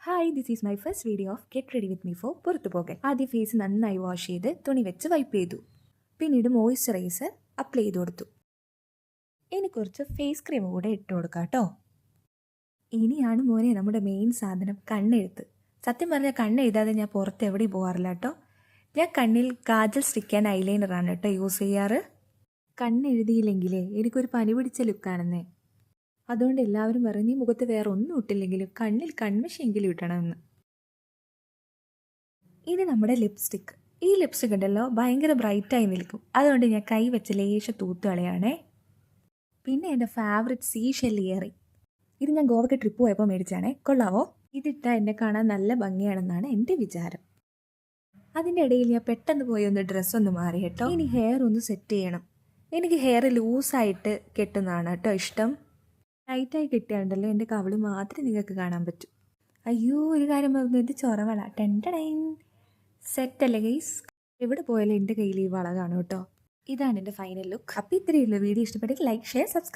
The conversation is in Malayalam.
Hi, this is my first video of get ready with me for പുറത്തു പോകൽ. ആദ്യം ഫേസ് നന്നായി വാഷ് ചെയ്ത് തുണി വെച്ച് വൈപ്പ് ചെയ്തു. പിന്നീട് മോയ്സ്ചറൈസർ അപ്ലൈ ചെയ്ത് കൊടുത്തു. ഇനി കുറച്ച് ഫേസ് ക്രീം കൂടെ ഇട്ട് കൊടുക്കാം കേട്ടോ. ഇനിയാണ് മോനെ നമ്മുടെ മെയിൻ സാധനം, കണ്ണെഴുത്ത്. സത്യം പറഞ്ഞാൽ കണ്ണെഴുതാതെ ഞാൻ പുറത്ത് എവിടെയും പോകാറില്ല കേട്ടോ. ഞാൻ കണ്ണിൽ കാജൽ സ്റ്റിക്ക് ആൻഡ് ഐലൈനറാണ് കേട്ടോ യൂസ് ചെയ്യാറ്. കണ്ണെഴുതിയില്ലെങ്കിലേ എനിക്കൊരു പനി പിടിച്ച ലുക്കാണെന്നേ. അതുകൊണ്ട് എല്ലാവരും പറയും നീ മുഖത്ത് വേറെ ഒന്നും ഇട്ടില്ലെങ്കിലും കണ്ണിൽ കൺമഷിയെങ്കിലും ഇടണമെന്ന്. ഇനി നമ്മുടെ ലിപ്സ്റ്റിക്ക്. ഈ ലിപ്സ്റ്റിക് ഉണ്ടല്ലോ ഭയങ്കര ബ്രൈറ്റായി നിൽക്കും. അതുകൊണ്ട് ഞാൻ കൈ വെച്ച് ലേശം തൂത്തുകളയാണേ. പിന്നെ എൻ്റെ ഫേവറേറ്റ് സീ ഷെൽ ഇയറിംഗ്. ഇത് ഞാൻ ഗോവയ്ക്ക് ട്രിപ്പ് പോയപ്പോൾ മേടിച്ചാണേ. കൊള്ളാവോ? ഇതിട്ടാൽ എന്നെ കാണാൻ നല്ല ഭംഗിയാണെന്നാണ് എൻ്റെ വിചാരം. അതിൻ്റെ ഇടയിൽ ഞാൻ പെട്ടെന്ന് പോയി ഒന്ന് ഡ്രസ്സൊന്ന് മാറി കേട്ടോ. ഇനി ഹെയർ ഒന്ന് സെറ്റ് ചെയ്യണം. എനിക്ക് ഹെയർ ലൂസായിട്ട് കെട്ടുന്നതാണ് കേട്ടോ ഇഷ്ടം. ടൈറ്റായി കിട്ടിയാണ്ടല്ലോ എൻ്റെ കവിള് മാത്രമേ നിങ്ങൾക്ക് കാണാൻ പറ്റൂ. അയ്യോ, ഒരു കാര്യം പറഞ്ഞു, ഇത് ചൊറവള. ടെൻഡടൈൻ സെറ്റല്ലേ ഗൈസ്? എവിടെ പോയാലും എൻ്റെ കയ്യിൽ ഈ വള കാണും കേട്ടോ. ഇതാണ് എൻ്റെ ഫൈനൽ ലുക്ക്. അപ്പോൾ ഇത്രയേ ഉള്ളൂ. വീഡിയോ ഇഷ്ടപ്പെട്ടെങ്കിൽ ലൈക്ക്, ഷെയർ, സബ്സ്ക്രൈബ്.